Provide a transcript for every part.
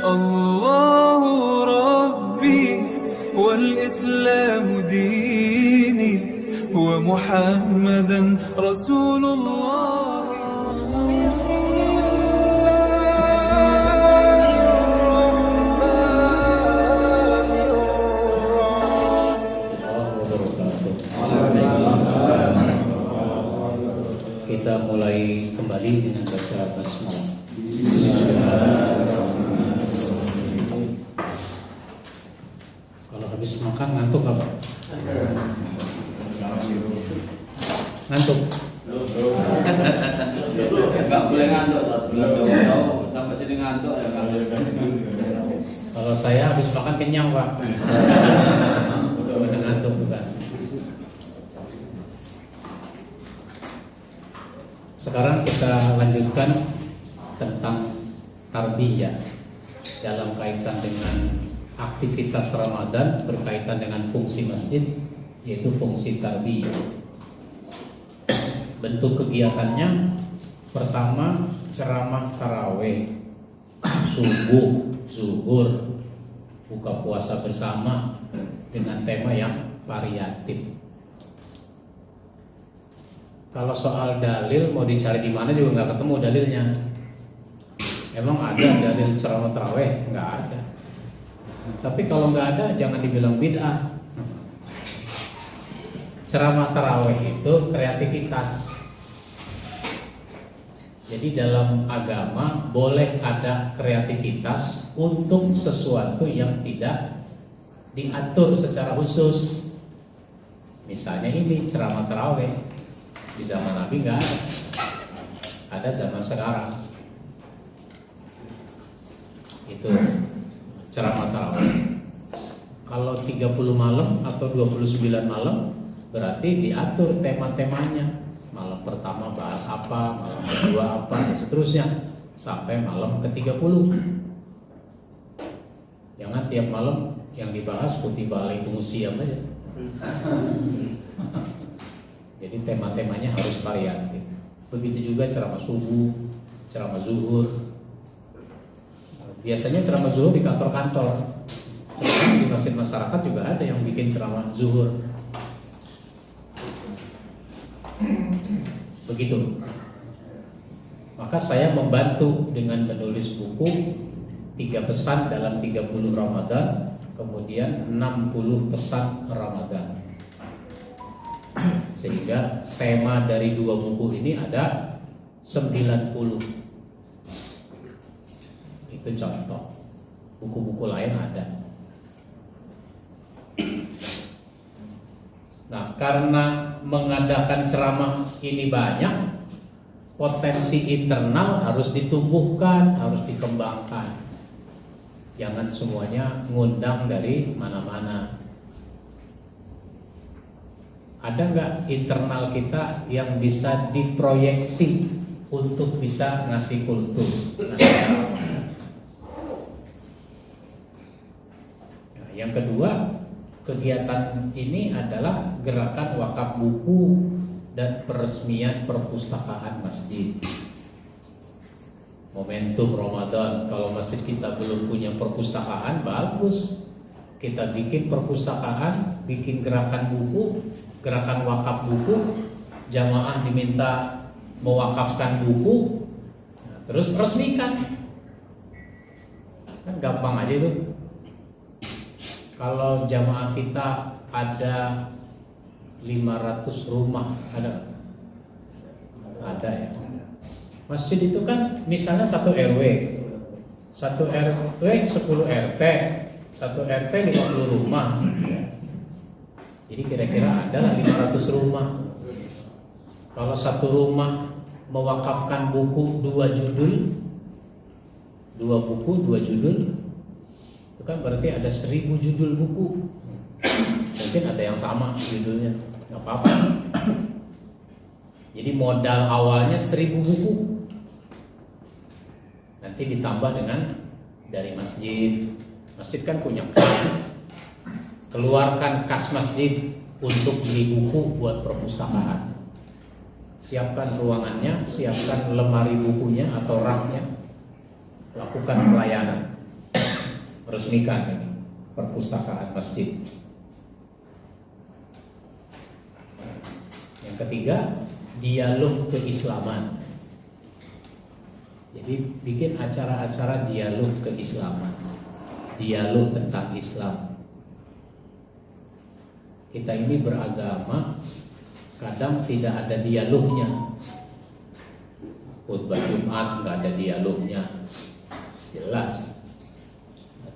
الله ربي والإسلام ديني ومحمدا رسول الله. Kita mulai kembali dengan baca basmalah. Kalau habis makan ngantuk apa? Ngantuk? Enggak boleh ngantuk, jauh sampai sini ngantuk ya ngantuk. Kalau saya habis makan kenyang, Pak. Bukan ngantuk, bukan. Sekarang kita lanjutkan tentang tarbiyah dalam kaitan dengan aktivitas Ramadan berkaitan dengan fungsi masjid, yaitu fungsi tarbiyah. Bentuk kegiatannya pertama ceramah tarawih, subuh, zuhur, buka puasa bersama dengan tema yang variatif. Kalau soal dalil mau dicari di mana juga nggak ketemu dalilnya. Emang ada dalil ceramah tarawih? Nggak ada. Tapi kalau nggak ada jangan dibilang bid'ah. Ceramah tarawih itu kreativitas. Jadi dalam agama boleh ada kreativitas untuk sesuatu yang tidak diatur secara khusus. Misalnya ini ceramah tarawih. Di zaman Nabi nggak ada zaman sekarang. Itu ceramah tarawih. Kalau 30 malam atau 29 malam berarti diatur tema-temanya. Malam pertama bahas apa, malam kedua apa, dan seterusnya sampai malam ke-30. Jangan tiap malam yang dibahas kutiba alaikumusiyam aja. Jadi tema-temanya harus variatif. Begitu juga ceramah subuh, ceramah zuhur. Biasanya ceramah zuhur di kantor-kantor. Sekarang di masjid masyarakat juga ada yang bikin ceramah zuhur. Begitu. Maka saya membantu dengan menulis buku 3 pesan dalam 30 Ramadan, kemudian 60 pesan Ramadan. Sehingga tema dari 2 buku ini ada 90. Itu contoh. Buku-buku lain ada. Nah, karena mengadakan ceramah ini banyak, potensi internal harus ditumbuhkan, harus dikembangkan. Jangan semuanya ngundang dari mana-mana. Ada nggak internal kita yang bisa diproyeksi untuk bisa ngasih kultur, ngasih ceramah? Nah, yang kedua, kegiatan ini adalah gerakan wakaf buku dan peresmian perpustakaan masjid. Momentum Ramadan, kalau masjid kita belum punya perpustakaan, bagus. Kita bikin perpustakaan, bikin gerakan buku, gerakan wakaf buku, jamaah diminta mewakafkan buku, nah, terus resmikan. Kan gampang aja itu. Kalau jamaah kita ada 500 rumah, ada ya. Masjid itu kan misalnya 1 RW, 1 RW 10 RT, 1 RT 50 rumah. Jadi kira-kira ada 500 rumah. Kalau 1 rumah mewakafkan buku 2 judul, 2 buku 2 judul, itu kan berarti ada 1000 judul buku. Mungkin ada yang sama judulnya, nggak apa-apa. Jadi modal awalnya 1000 buku, nanti ditambah dengan dari masjid. Masjid kan punya kas, keluarkan kas masjid untuk beli buku buat perpustakaan. Siapkan ruangannya, siapkan lemari bukunya atau raknya, lakukan pelayanan. meresmikan ini perpustakaan masjid. Yang ketiga, dialog keislaman. Jadi bikin acara-acara dialog keislaman, dialog tentang Islam. Kita ini beragama, kadang tidak ada dialognya. Khutbah Jumat nggak ada dialognya, jelas.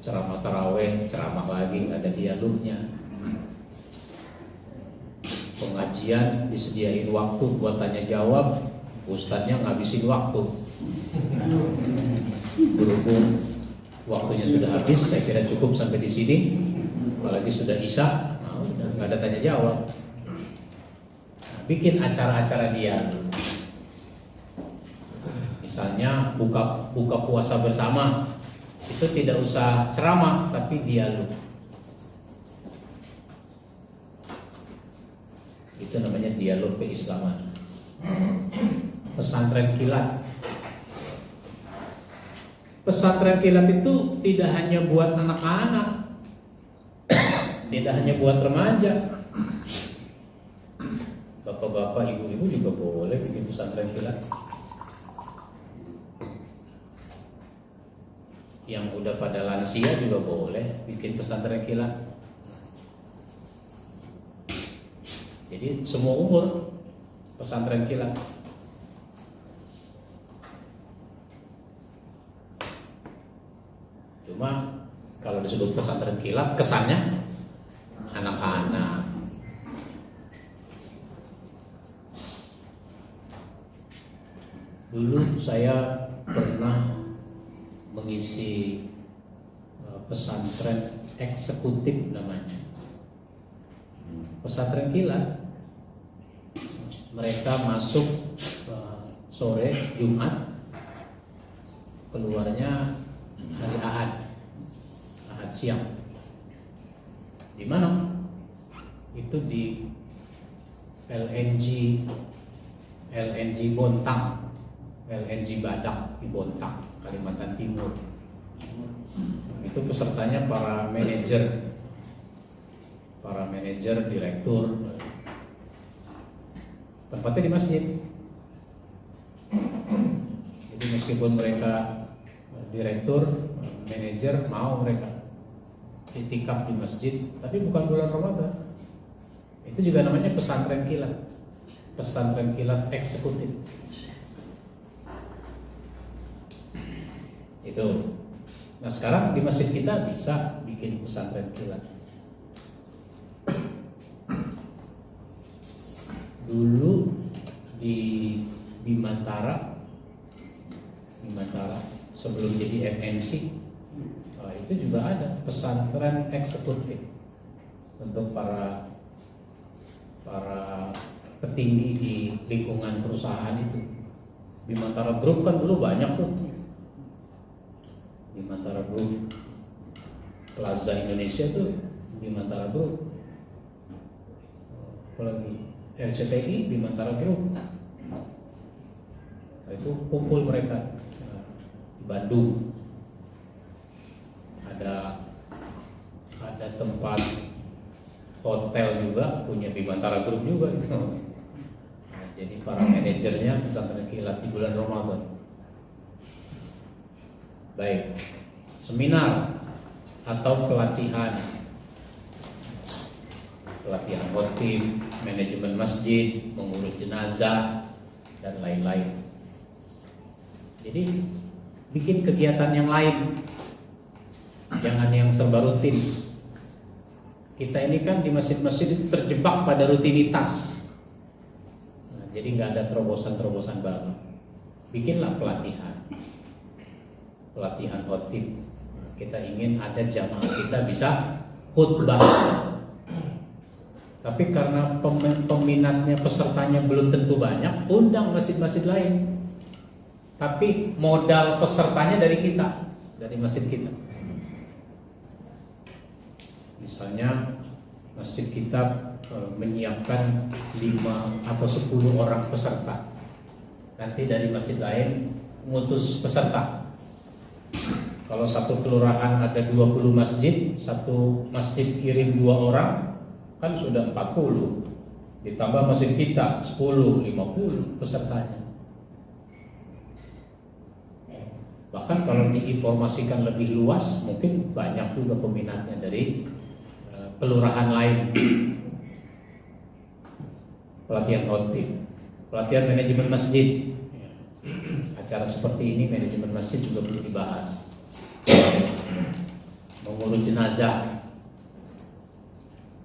Ceramah taraweh, ceramah lagi nggak ada dialognya. Pengajian disediain waktu buat tanya jawab, ustadznya ngabisin waktu. Berhubung waktunya sudah habis, saya kira cukup sampai di sini. Apalagi sudah isya, udah nggak ada tanya jawab. Nah, bikin acara-acara dialog. Misalnya buka puasa bersama, itu tidak usah ceramah tapi dialog. Itu namanya dialog keislaman. Pesantren kilat. Pesantren kilat itu tidak hanya buat anak-anak, tidak hanya buat remaja. Bapak-bapak, ibu-ibu juga boleh bikin pesantren kilat. Yang udah pada lansia juga boleh bikin pesantren kilat. Jadi semua umur pesantren kilat. Cuma kalau disebut pesantren kilat kesannya anak-anak. Dulu saya pernah mengisi pesantren eksekutif namanya, pesantren kilat. Mereka masuk sore Jumat, keluarnya hari Ahad siang. Di mana? Itu di LNG Bontang, LNG Badak di Bontang, Kalimantan Timur. Itu pesertanya para manajer, direktur. Tempatnya di masjid. Jadi meskipun mereka direktur, manajer, mau mereka itikaf di masjid, tapi bukan bulan Ramadan. Itu juga namanya pesantren kilat, pesantren kilat eksekutif. Itu. Nah sekarang di masjid kita bisa bikin pesantren kilat. Dulu di Bimantara sebelum jadi MNC, itu juga ada pesantren eksekutif untuk para petinggi di lingkungan perusahaan itu. Bimantara Group kan dulu banyak tuh. Bimantara Group, Plaza Indonesia tuh Bimantara Group. Apalagi RCTI Bimantara Group. Nah, itu kumpul mereka di Bandung. Ada tempat hotel juga punya Bimantara Group juga gitu. Nah, jadi para manajernya pesantren kilat di bulan Ramadan. Baik, seminar atau pelatihan khotib, manajemen masjid, mengurus jenazah dan lain-lain. Jadi bikin kegiatan yang lain, jangan yang serba rutin. Kita ini kan di masjid-masjid itu terjebak pada rutinitas. Nah, jadi nggak ada terobosan-terobosan baru. Bikinlah pelatihan khotib. Nah, kita ingin ada jamaah kita bisa khutbah. Tapi karena peminatnya, pesertanya belum tentu banyak, undang masjid-masjid lain. Tapi modal pesertanya dari kita, dari masjid kita. Misalnya masjid kita menyiapkan 5 atau 10 orang peserta. Nanti dari masjid lain ngutus peserta. Kalau satu kelurahan ada 20 masjid, satu masjid kirim 2 orang, kan sudah 40. Ditambah masjid kita 10, 50 pesertanya. Bahkan kalau diinformasikan lebih luas, mungkin banyak juga peminatnya dari kelurahan lain. Pelatihan khotib, pelatihan manajemen masjid. Acara seperti ini manajemen masjid juga perlu dibahas. Mengurus jenazah,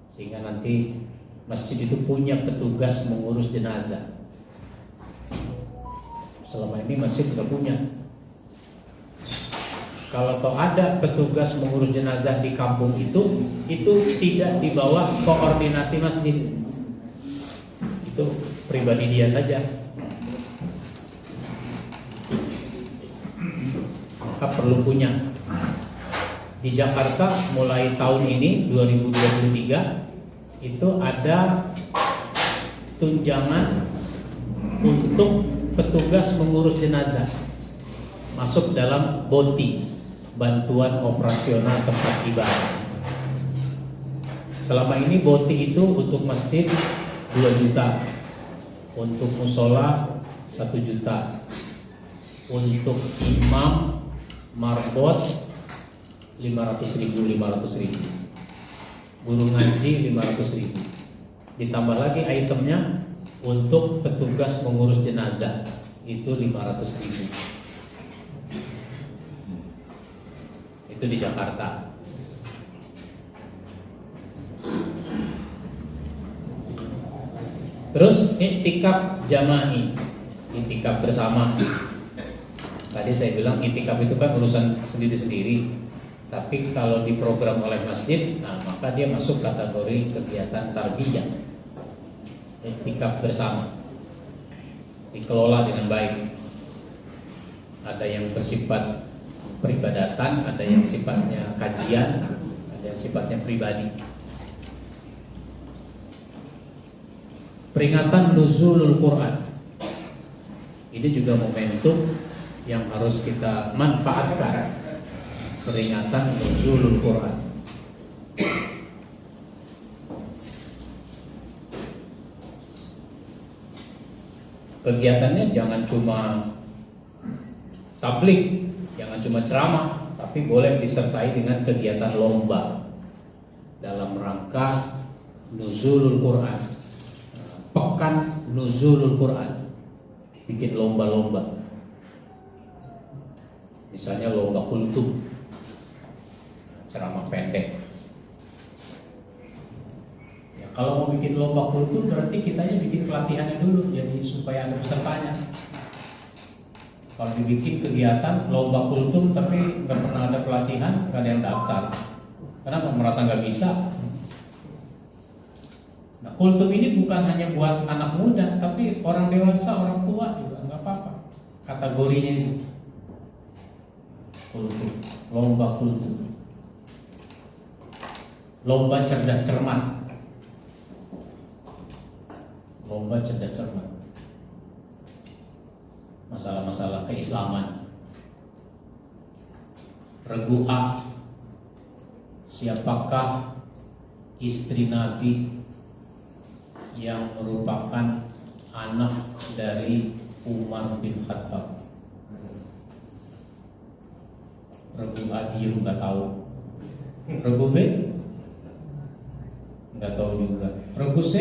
sehingga nanti masjid itu punya petugas mengurus jenazah. Selama ini masjid sudah punya. Kalau toh ada petugas mengurus jenazah di kampung itu tidak di bawah koordinasi masjid. Itu pribadi dia saja. Maka perlu punya. Di Jakarta mulai tahun ini 2023 itu ada tunjangan untuk petugas mengurus jenazah masuk dalam BOTI, bantuan operasional tempat ibadah. Selama ini BOTI itu untuk masjid 2 juta, untuk musola 1 juta, untuk imam marbot 500.000, guru ngaji 500.000. Ditambah lagi itemnya untuk petugas mengurus jenazah itu 500.000. Itu di Jakarta. Terus iktikaf jama'i, iktikaf bersama. Tadi saya bilang iktikaf itu kan urusan sendiri-sendiri. Tapi kalau diprogram oleh masjid, nah maka dia masuk kategori kegiatan tarbiyah, iktikaf bersama, dikelola dengan baik. Ada yang bersifat peribadatan, ada yang sifatnya kajian, ada yang sifatnya pribadi. Peringatan nuzulul Quran, ini juga momentum yang harus kita manfaatkan. Peringatan nuzulul Quran. Kegiatannya jangan cuma tabligh, jangan cuma ceramah, tapi boleh disertai dengan kegiatan lomba dalam rangka nuzulul Quran. Pekan nuzulul Quran, bikin lomba-lomba. Misalnya lomba kultum, ceramah pendek. Ya, kalau mau bikin lomba kultum berarti kitanya bikin pelatihannya dulu, jadi supaya ada pesertanya. Kalau dibikin kegiatan lomba kultum tapi nggak pernah ada pelatihan, nggak ada yang daftar. Kenapa? Merasa nggak bisa. Nah, kultum ini bukan hanya buat anak muda, tapi orang dewasa, orang tua juga nggak apa-apa. Kategorinya itu kultum, lomba kultum. Lomba cerdas cermat, lomba cerdas cermat, masalah-masalah keislaman. Regu A, siapakah istri Nabi yang merupakan anak dari Umar bin Khattab? Regu A diem nggak tahu. Regu B nggak tahu juga. Regu C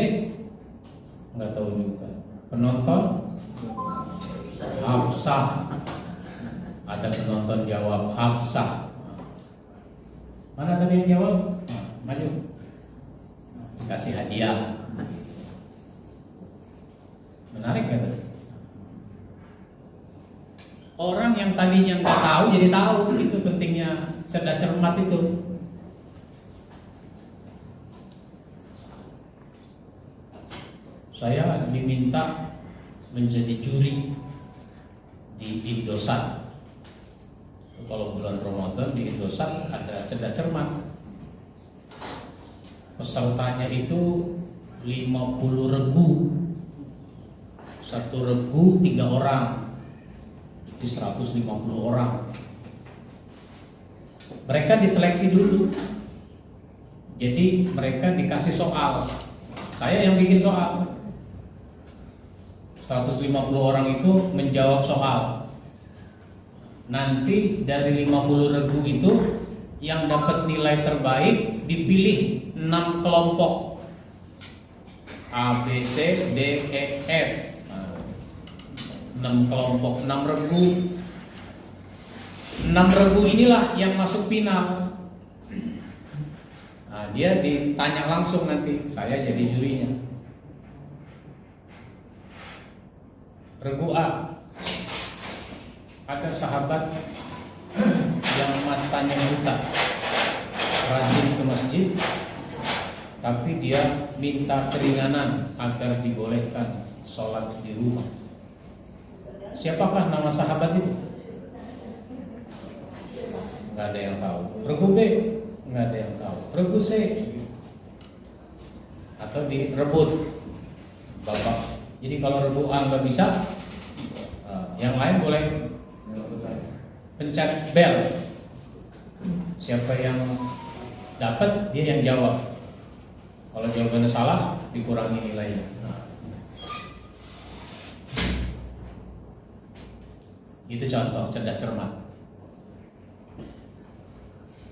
nggak tahu juga. Penonton Hafsah. Ada penonton jawab Hafsah. Mana tadi yang jawab? Nah, maju. Kasih hadiah. Menarik kan? Orang yang tadinya nggak tahu jadi tahu. Itu pentingnya cerdas cermat itu. Saya diminta menjadi juri di Indosat. Kalau bulan Ramadan di Indosat ada cerdas cermat. Pesertanya itu 50 regu. Satu regu 3 orang. Jadi 150 orang. Mereka diseleksi dulu. Jadi mereka dikasih soal. Saya yang bikin soal. 150 orang itu menjawab soal. Nanti dari 50 regu itu yang dapat nilai terbaik dipilih 6 kelompok. A, B, C, D, E, F. 6 kelompok, 6 regu. 6 regu inilah yang masuk final. Nah, dia ditanya langsung nanti, saya jadi jurinya. Regu A, ada sahabat yang matanya buta, rajin ke masjid, tapi dia minta keringanan agar dibolehkan sholat di rumah. Siapakah nama sahabat itu? Nggak ada yang tahu. Regu B, nggak ada yang tahu. Regu C, atau direbut bapak. Jadi kalau regu A nggak bisa, yang lain boleh pencet bel. Siapa yang dapat dia yang jawab. Kalau jawabannya salah dikurangi nilainya. Itu contoh cerdas cermat.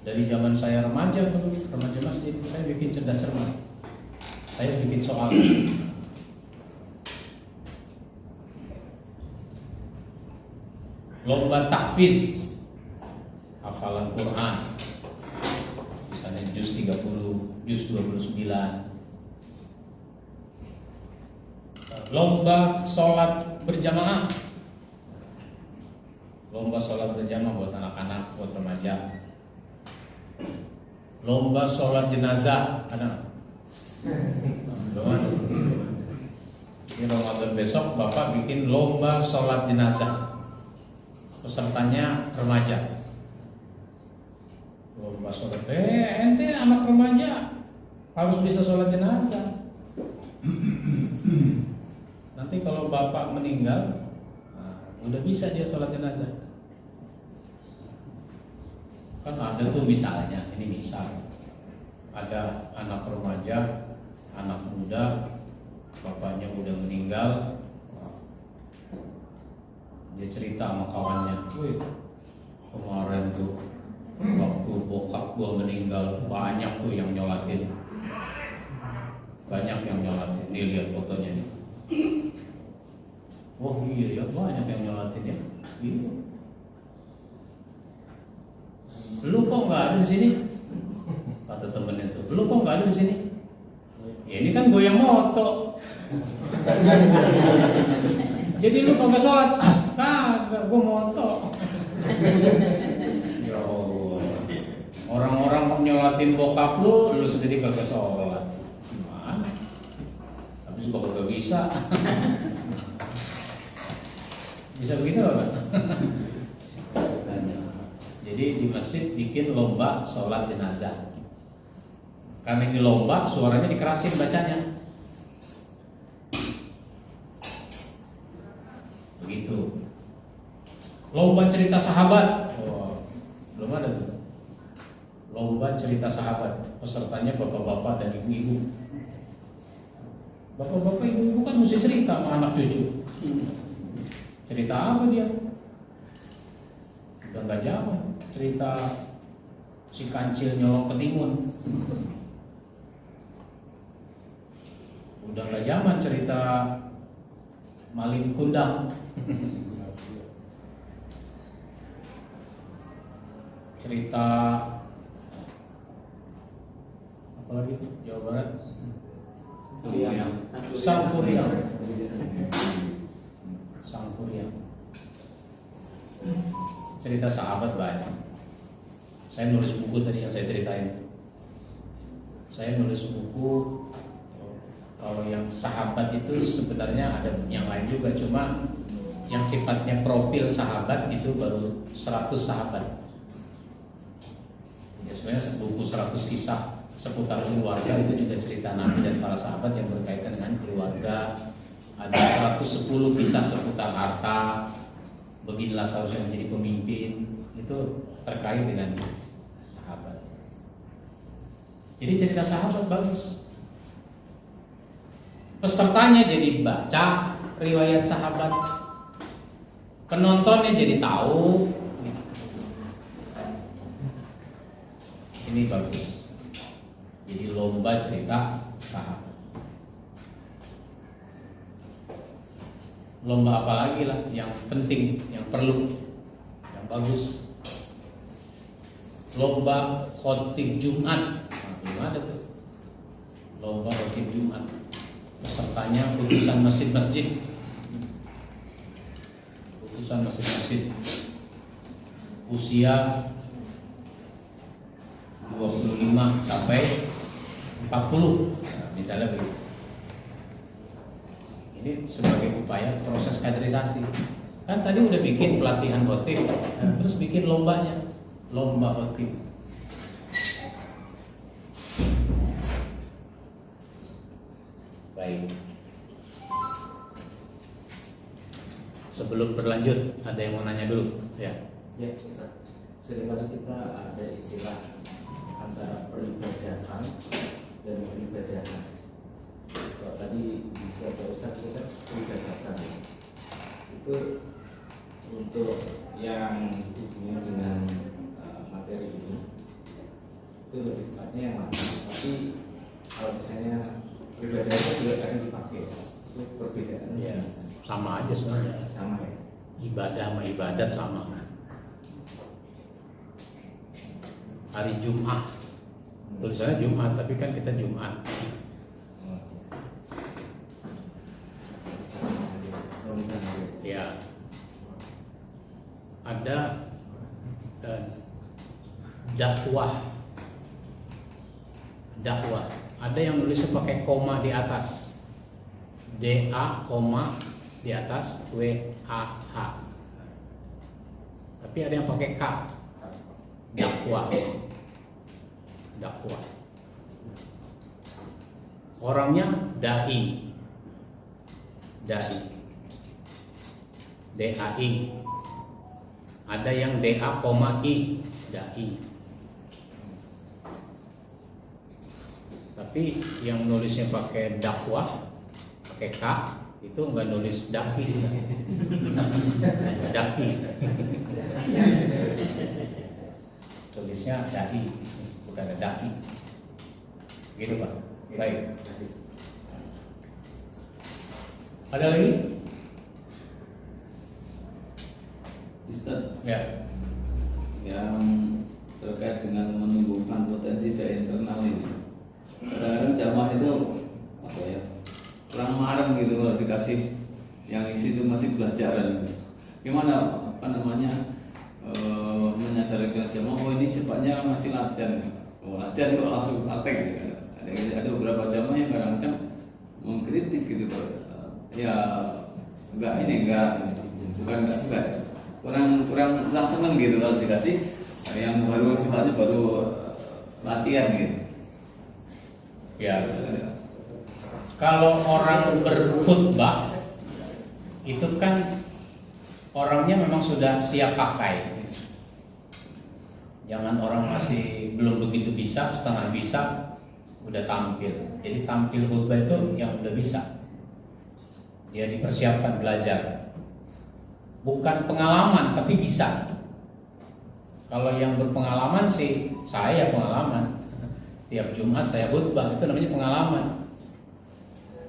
Dari zaman saya remaja dulu, remaja masjid, saya bikin cerdas cermat. Saya bikin soal. Lomba tahfiz hafalan Quran, misalnya juz 30, juz 29. Lomba sholat berjamaah, lomba sholat berjamaah buat anak-anak, buat remaja. Lomba sholat jenazah, ada? Ini Ramadan besok Bapak bikin lomba sholat jenazah. Pesertanya remaja. Lomba sholat, ente anak remaja harus bisa sholat jenazah. Nanti kalau bapak meninggal, udah bisa dia sholat jenazah. Kan ada tuh misalnya, ini misal ada anak remaja, anak muda, bapaknya udah meninggal. Dia cerita sama kawannya, wih kemarin tuh waktu bokap gua meninggal banyak tuh yang nyolatin, banyak yang nyolatin. Nih lihat fotonya nih. Wah iya ya, banyak yang nyolatin ya. Iya. Lu kok nggak ada di sini? Kata temennya tuh, lu kok nggak ada di sini? Ya ini kan gue yang moto. Jadi lu kagak sholat? Kagak, gue moto. Ya Allah. Orang-orang mau nyolatin bokap lu sendiri kagak sholat. Gimana? Habis kok kagak bisa. Bisa begitu nggak? Jadi di masjid bikin lomba sholat jenazah. Karena ini lomba, suaranya dikerasin bacanya. Begitu. Lomba cerita sahabat. Oh, belum ada tuh. Lomba cerita sahabat. Pesertanya bapak-bapak dan ibu-ibu. Bapak-bapak ibu-ibu kan mesti cerita sama anak cucu. Cerita apa dia? Udah gak zaman. Cerita si kancil nyolong ketimun. Udah gak zaman cerita maling kundang. Cerita apa lagi tuh? Jawa Barat. Sangkuriang. Sangkuriang. Cerita sahabat banyak. Saya nulis buku tadi yang saya ceritain. Saya nulis buku. Kalau yang sahabat itu sebenarnya ada yang lain juga, cuma yang sifatnya profil sahabat itu baru 100 sahabat. Ya sebenarnya buku 100 kisah seputar keluarga itu juga cerita Nabi dan para sahabat yang berkaitan dengan keluarga. Ada 110 kisah seputar harta. Beginilah seharusnya menjadi pemimpin. Itu terkait dengan Jadi cerita sahabat bagus. Pesertanya jadi baca riwayat sahabat, penontonnya jadi tahu. Ini bagus. Jadi lomba cerita sahabat. Lomba apa lagi lah yang penting, yang perlu, yang bagus. Lomba khotib Jumat. Nah, belum ada tuh. Lomba khotib Jumat. Pesertanya utusan masjid-masjid. Utusan masjid-masjid. Usia 25 sampai 40. Nah, misalnya begitu. Ini sebagai upaya proses kaderisasi. Kan tadi udah bikin pelatihan khotib, nah, terus bikin lombanya, lomba khotib. Baik. Sebelum berlanjut, ada yang mau nanya dulu? Ya. Ya, Ustaz. Seringkali kita ada istilah antara peribadahan dan peribadahan. Kalau tadi di suatu Ustaz kita peribadatan itu untuk yang hubungan dengan materi ini itu lebih tepatnya yang mana? Tapi kalau misalnya peribadahan juga akan dipakai, itu perbedaan. Ya, sama aja sebenarnya. Sama ya. Ibadah sama ibadat sama. Hari Jumat, tulisannya Jumat, tapi kan kita Jumat. Ya, ada dakwah. Ada yang nulisnya pakai koma di atas, DA koma di atas WAH. Tapi ada yang pakai K, dakwah. Orangnya dai. DAI. Ada yang DA, I, dai. Tapi yang nulisnya pakai dakwah, pakai K, itu nggak nulis daki. Daki. Tulisnya dai, bukan daki. Gitu Pak. Baik. Ada lagi? Ustaz, Ya. yang terkait dengan menumbuhkan potensi daya internal ini, kadang-kadang jamaah itu apa ya, kurang marem gitu kalau dikasih yang isi itu masih belajaran gitu. Gimana menyadarkan jamaah, oh ini sifatnya masih latihan, latihan kok langsung praktek gitu. Ada beberapa jamaah yang kadang-kadang mengkritik gitu, ya bukan suka, kurang seneng gitu kalau dikasih yang baru sifatnya baru latihan gitu. Ya. Kalau orang berkhutbah itu kan orangnya memang sudah siap pakai. Jangan orang masih belum begitu bisa, setengah bisa udah tampil. Jadi tampil khutbah itu yang udah bisa. Dia dipersiapkan belajar. Bukan pengalaman tapi bisa. Kalau yang berpengalaman sih, saya pengalaman. Tiap Jumat saya khutbah, itu namanya pengalaman.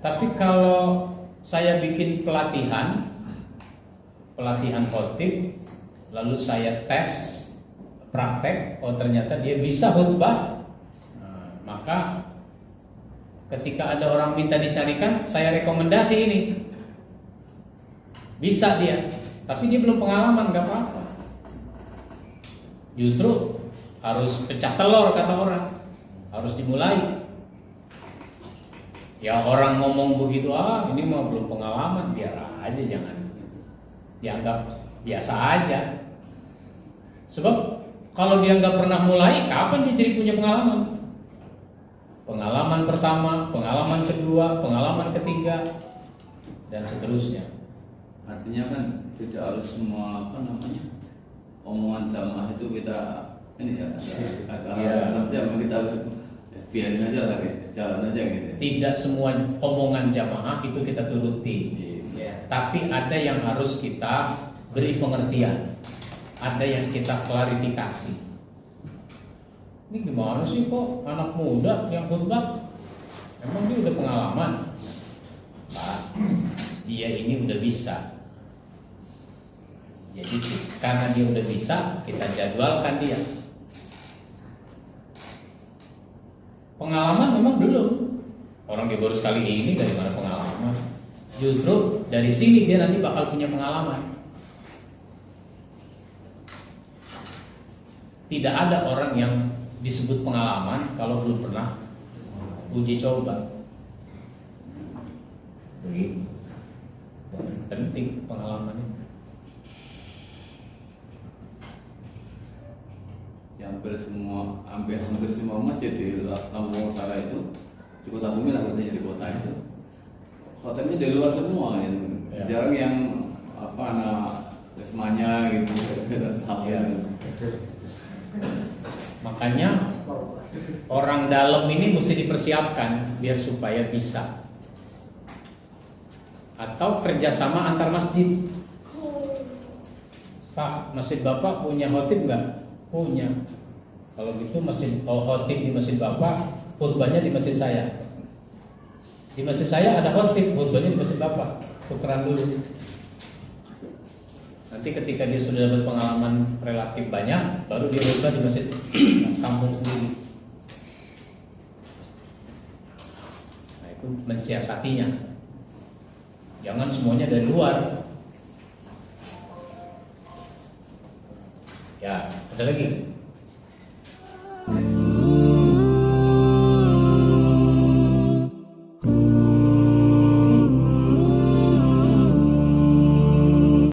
Tapi kalau saya bikin pelatihan khotib, lalu saya tes praktek, oh ternyata dia bisa khutbah, nah, maka ketika ada orang minta dicarikan, saya rekomendasi ini. Bisa dia, tapi dia belum pengalaman, gak apa-apa. Justru harus pecah telur kata orang, harus dimulai. Ya orang ngomong begitu, ini mah belum pengalaman, biar aja, jangan dianggap biasa aja. Sebab kalau dia nggak pernah mulai, kapan dia jadi punya pengalaman? Pengalaman pertama, pengalaman kedua, pengalaman ketiga, dan seterusnya. Artinya kan tidak harus semua omongan jamaah itu kita ini ya, kita harus biarin aja lah, jalan aja gitu. Tidak semua omongan jamaah itu kita turuti. Iya. Tapi ada yang harus kita beri pengertian, ada yang kita klarifikasi. Ini gimana sih kok anak muda yang khutbah? Emang dia udah pengalaman? Pak, dia ini udah bisa. Jadi karena dia udah bisa, kita jadwalkan dia. Pengalaman memang belum. Orang dia baru sekali ini, dari mana pengalaman? Justru dari sini dia nanti bakal punya pengalaman. Tidak ada orang yang disebut pengalaman kalau belum pernah uji coba. Begitu. Penting pengalaman itu. Hampir semua masjid di Lampung Utara itu, di Kota Bumi lah katanya, di kota itu hotelnya dari luar semua gitu. Ya. Jarang yang resmanya gitu. Ya. Makanya orang dalam ini mesti dipersiapkan biar supaya bisa. Atau kerjasama antar masjid. Pak, masjid Bapak punya khotib nggak? Punya. Kalau gitu khotib di masjid Bapak, khutbahnya di masjid saya. Di masjid saya ada khotib, khutbahnya di masjid Bapak. Tukeran dulu. Nanti ketika dia sudah dapat pengalaman relatif banyak, baru dia khutbah di masjid kampung sendiri. Nah, itu mensiasatinya. Jangan semuanya dari luar. Ya, ada lagi.